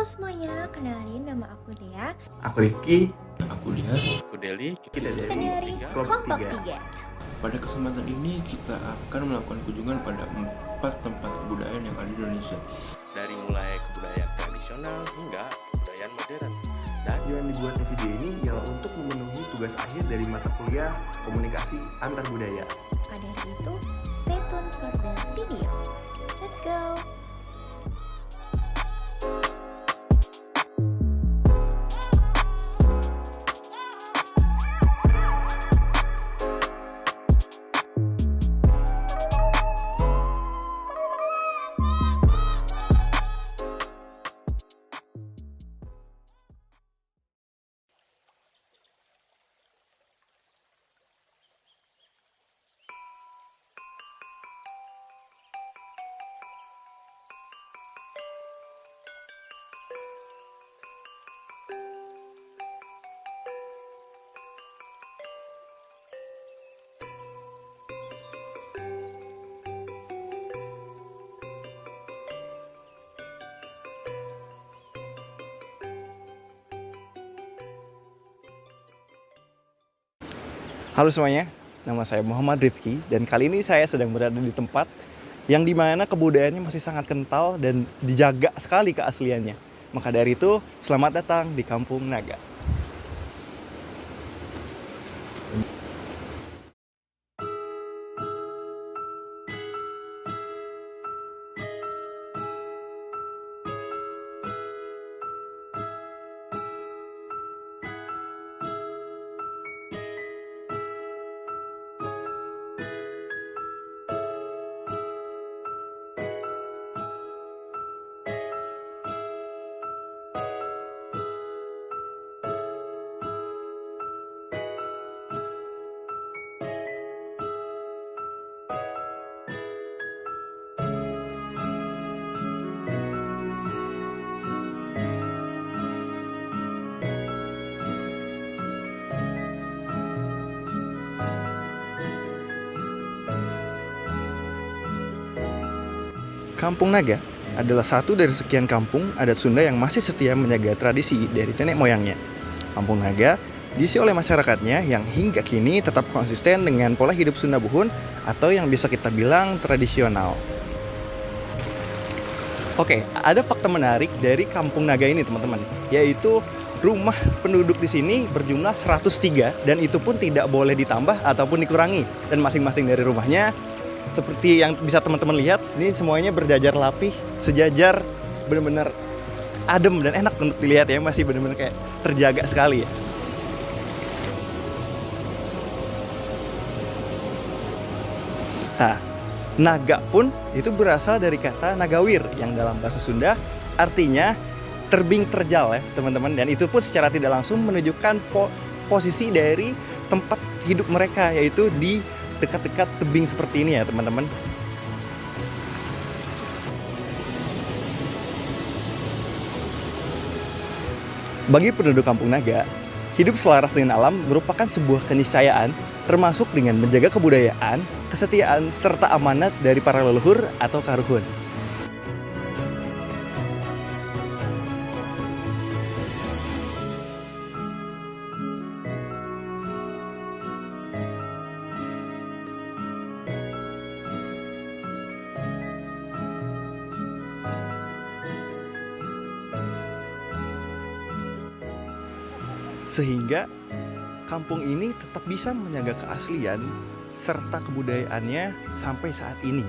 semuanya, kenalin nama aku Dea. Aku Rifki. Aku Dias. Aku Deli. Kita Kita dari dari kelompok kelompok 3. 3. Pada kesempatan ini kita akan melakukan kunjungan pada 4 tempat kebudayaan yang ada di Indonesia. Dari mulai kebudayaan tradisional hingga kebudayaan modern. Dan Tujuan dibuatnya video ini ialah untuk memenuhi tugas akhir dari mata kuliah komunikasi antar budaya. Pada hari itu, stay tune for the video. Let's go! Halo semuanya, nama saya Muhammad Rifki dan kali ini saya sedang berada di tempat yang dimana kebudayaannya masih sangat kental dan dijaga sekali keasliannya. Maka dari itu, selamat datang di Kampung Naga. Kampung Naga adalah satu dari sekian kampung adat Sunda yang masih setia menjaga tradisi dari nenek moyangnya. Kampung Naga diisi oleh masyarakatnya yang hingga kini tetap konsisten dengan pola hidup Sunda Buhun atau yang bisa kita bilang tradisional. Oke, ada fakta menarik dari Kampung Naga ini teman-teman, yaitu rumah penduduk di sini berjumlah 103 dan itu pun tidak boleh ditambah ataupun dikurangi. Dan masing-masing dari rumahnya seperti yang bisa teman-teman lihat, ini semuanya berjajar rapih, sejajar, benar-benar adem dan enak untuk dilihat ya, masih benar-benar kayak terjaga sekali ya. Nah, naga pun itu berasal dari kata nagawir yang dalam bahasa Sunda artinya terbing terjal ya teman-teman, dan itu pun secara tidak langsung menunjukkan posisi dari tempat hidup mereka, yaitu di dekat-dekat tebing seperti ini ya teman-teman. Bagi penduduk Kampung Naga, hidup selaras dengan alam merupakan sebuah keniscayaan, termasuk dengan menjaga kebudayaan, kesetiaan, serta amanat dari para leluhur atau karuhun. Sehingga kampung ini tetap bisa menjaga keaslian serta kebudayaannya sampai saat ini.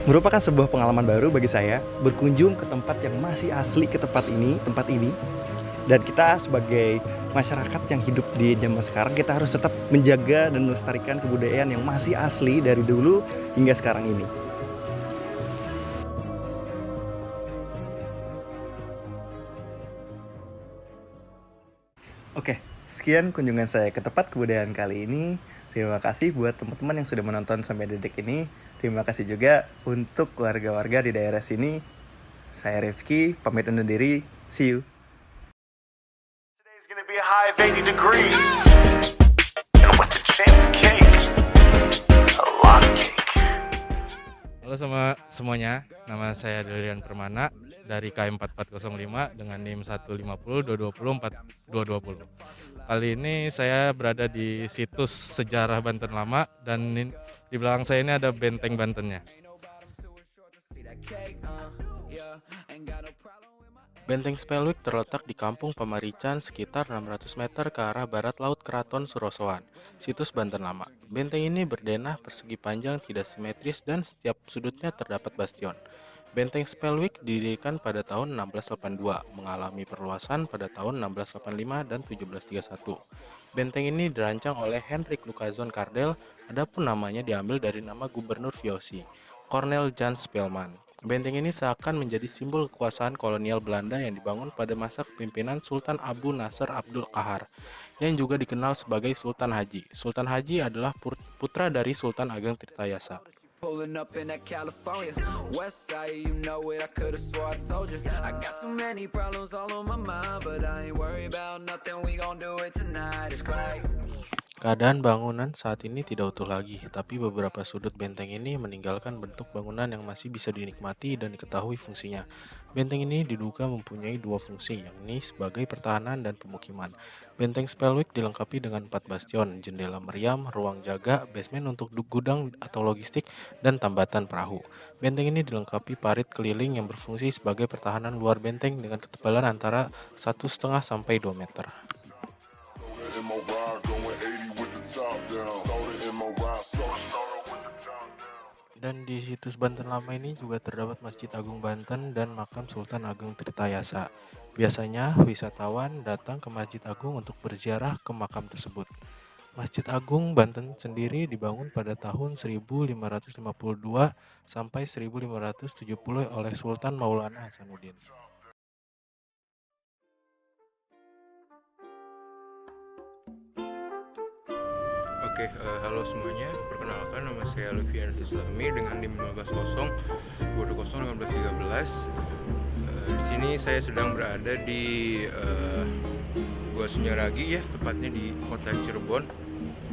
Merupakan sebuah pengalaman baru bagi saya berkunjung ke tempat yang masih asli ke tempat ini. Dan kita sebagai masyarakat yang hidup di zaman sekarang, kita harus tetap menjaga dan melestarikan kebudayaan yang masih asli dari dulu hingga sekarang ini. Oke, sekian kunjungan saya ke tempat kebudayaan kali ini. Terima kasih buat teman-teman yang sudah menonton sampai detik ini. Terima kasih juga untuk warga-warga di daerah sini. Saya Rifki, pamit undur diri. See you. Today's gonna be a high of 80 degrees. And with the chance of cake, a lot of cake. Halo semuanya, nama saya Delian Permana dari KM 4405 dengan NIM 15022042220. Kali ini saya berada di situs sejarah Banten Lama dan di belakang saya ini ada benteng Bantennya. Benteng Spelwick terletak di Kampung Pamarican sekitar 600 meter ke arah barat laut Keraton Surosoan, situs Banten Lama. Benteng ini berdenah persegi panjang tidak simetris dan setiap sudutnya terdapat bastion. Benteng Spelwick didirikan pada tahun 1682, mengalami perluasan pada tahun 1685 dan 1731. Benteng ini dirancang oleh Hendrik Lukazon Kardel, adapun namanya diambil dari nama Gubernur VOC, Cornel Jan Spelman. Benteng ini seakan menjadi simbol kekuasaan kolonial Belanda yang dibangun pada masa kepemimpinan Sultan Abu Nasr Abdul Qahar, yang juga dikenal sebagai Sultan Haji. Sultan Haji adalah putra dari Sultan Ageng Tirtayasa. Pulling up in that California West side, you know it, I could've swore I told you I got too many problems all on my mind, but I ain't worried about nothing, we gon' do it tonight. It's like Keadaan bangunan saat ini tidak utuh lagi, tapi beberapa sudut benteng ini meninggalkan bentuk bangunan yang masih bisa dinikmati dan diketahui fungsinya. Benteng ini diduga mempunyai dua fungsi, yakni sebagai pertahanan dan pemukiman. Benteng Spelwick dilengkapi dengan 4 bastion, jendela meriam, ruang jaga, basement untuk gudang atau logistik, dan tambatan perahu. Benteng ini dilengkapi parit keliling yang berfungsi sebagai pertahanan luar benteng dengan ketebalan antara 1,5 sampai 2 meter. Dan di situs Banten Lama ini juga terdapat Masjid Agung Banten dan makam Sultan Ageng Tirtayasa. Biasanya wisatawan datang ke Masjid Agung untuk berziarah ke makam tersebut. Masjid Agung Banten sendiri dibangun pada tahun 1552 sampai 1570 oleh Sultan Maulana Hasanuddin. Oke, halo semuanya. Perkenalkan, nama saya Alfian Islami dengan NIM 1502201513. Di sini saya sedang berada di Gua Sunyaragi ya, tepatnya di kota Cirebon.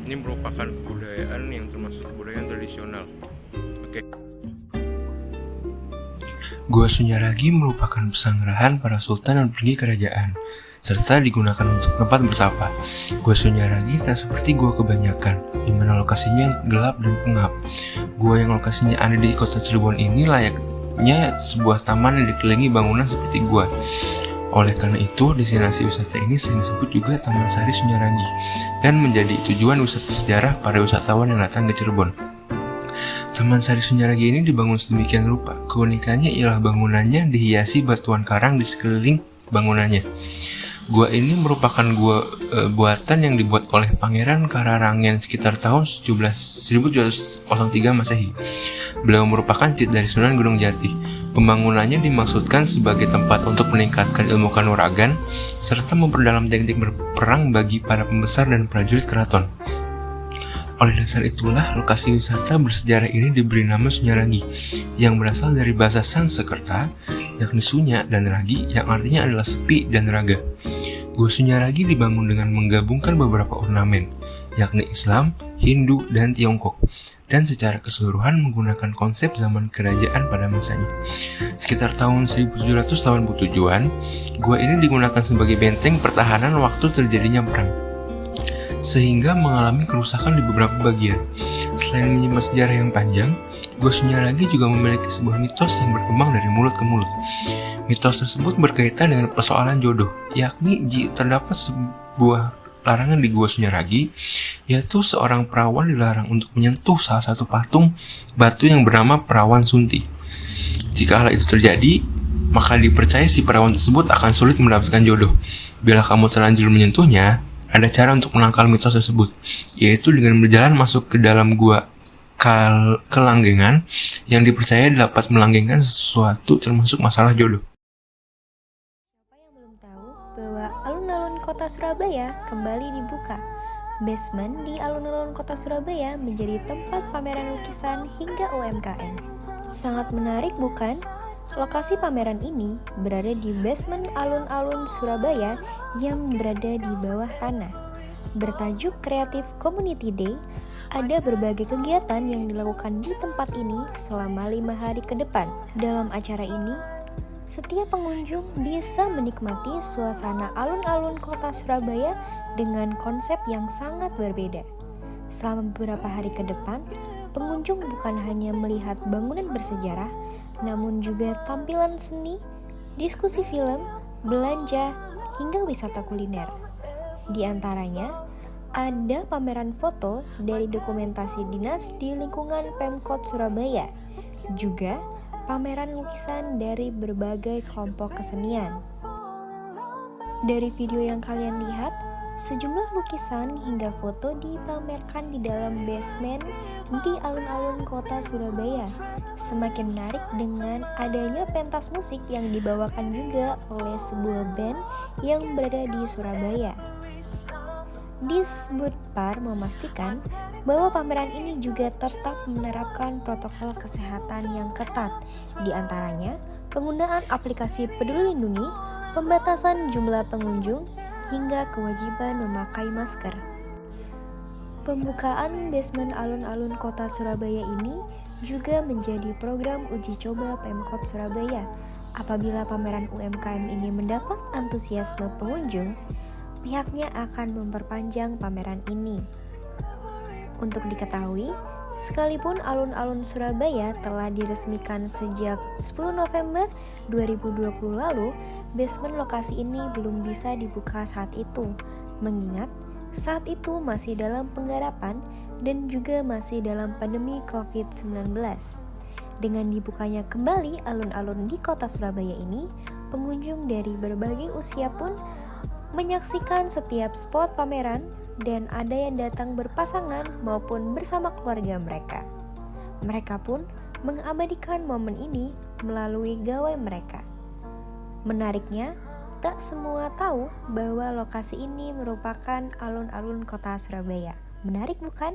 Ini merupakan kebudayaan yang termasuk kebudayaan tradisional. Oke. Gua Sunyaragi merupakan pesanggrahan para sultan dan pergi kerajaan, serta digunakan untuk tempat bertapa. Gua Sunyaragi tak seperti gua kebanyakan, di mana lokasinya yang gelap dan pengap. Gua yang lokasinya ada di kota Cirebon ini layaknya sebuah taman yang dikelilingi bangunan seperti gua. Oleh karena itu, destinasi wisata ini sering disebut juga Taman Sari Sunyaragi dan menjadi tujuan wisata sejarah para wisatawan yang datang ke Cirebon. Taman Sari Sunyaragi ini dibangun sedemikian rupa. Keunikannya ialah bangunannya dihiasi batuan karang di sekeliling bangunannya. Gua ini merupakan gua buatan yang dibuat oleh Pangeran Kararangen sekitar tahun 1703 Masehi. Beliau merupakan cit dari Sunan Gunung Jati. Pembangunannya dimaksudkan sebagai tempat untuk meningkatkan ilmu kanuragan serta memperdalam teknik berperang bagi para pembesar dan prajurit keraton. Oleh dasar itulah, lokasi wisata bersejarah ini diberi nama Sunyaragi, yang berasal dari bahasa Sanskerta, yakni sunya dan ragi, yang artinya adalah sepi dan raga. Gua Sunyaragi dibangun dengan menggabungkan beberapa ornamen, yakni Islam, Hindu, dan Tiongkok, dan secara keseluruhan menggunakan konsep zaman kerajaan pada masanya. Sekitar tahun 1787-an, gua ini digunakan sebagai benteng pertahanan waktu terjadinya perang, sehingga mengalami kerusakan di beberapa bagian. Selain menyimpan sejarah yang panjang, Gua Sunyaragi juga memiliki sebuah mitos yang berkembang dari mulut ke mulut. Mitos tersebut berkaitan dengan persoalan jodoh, yakni terdapat sebuah larangan di Gua Sunyaragi, yaitu seorang perawan dilarang untuk menyentuh salah satu patung batu yang bernama Perawan Sunti. Jika hal itu terjadi, maka dipercaya si perawan tersebut akan sulit mendapatkan jodoh. Bila kamu terlanjur menyentuhnya, ada cara untuk menangkal mitos tersebut, yaitu dengan berjalan masuk ke dalam gua kelanggengan yang dipercaya dapat melanggengkan sesuatu termasuk masalah jodoh. Siapa yang belum tahu bahwa alun-alun kota Surabaya kembali dibuka? Basement di alun-alun kota Surabaya menjadi tempat pameran lukisan hingga UMKM. Sangat menarik bukan? Lokasi pameran ini berada di basement alun-alun Surabaya yang berada di bawah tanah. Bertajuk Creative Community Day, Ada berbagai kegiatan yang dilakukan di tempat ini selama 5 hari ke depan. Dalam acara ini, setiap pengunjung bisa menikmati suasana alun-alun kota Surabaya dengan konsep yang sangat berbeda. Selama beberapa hari ke depan, pengunjung bukan hanya melihat bangunan bersejarah, namun juga tampilan seni, diskusi film, belanja, hingga wisata kuliner. Di antaranya, ada pameran foto dari dokumentasi dinas di lingkungan Pemkot Surabaya, juga pameran lukisan dari berbagai kelompok kesenian. Dari video yang kalian lihat, sejumlah lukisan hingga foto dipamerkan di dalam basement di alun-alun kota Surabaya. Semakin menarik dengan adanya pentas musik yang dibawakan juga oleh sebuah band yang berada di Surabaya. Disbudpar memastikan bahwa pameran ini juga tetap menerapkan protokol kesehatan yang ketat, di antaranya penggunaan aplikasi Peduli Lindungi, pembatasan jumlah pengunjung, hingga kewajiban memakai masker. Pembukaan basement alun-alun kota Surabaya ini juga menjadi program uji coba Pemkot Surabaya. Apabila pameran UMKM ini mendapat antusiasme pengunjung, pihaknya akan memperpanjang pameran ini. Untuk diketahui, sekalipun alun-alun Surabaya telah diresmikan sejak 10 November 2020 lalu, basement lokasi ini belum bisa dibuka saat itu, mengingat saat itu masih dalam penggarapan dan juga masih dalam pandemi COVID-19. Dengan dibukanya kembali alun-alun di kota Surabaya ini, pengunjung dari berbagai usia pun menyaksikan setiap spot pameran, dan ada yang datang berpasangan maupun bersama keluarga mereka. Mereka pun mengabadikan momen ini melalui gawai mereka. Menariknya, tak semua tahu bahwa lokasi ini merupakan alun-alun kota Surabaya. Menarik bukan?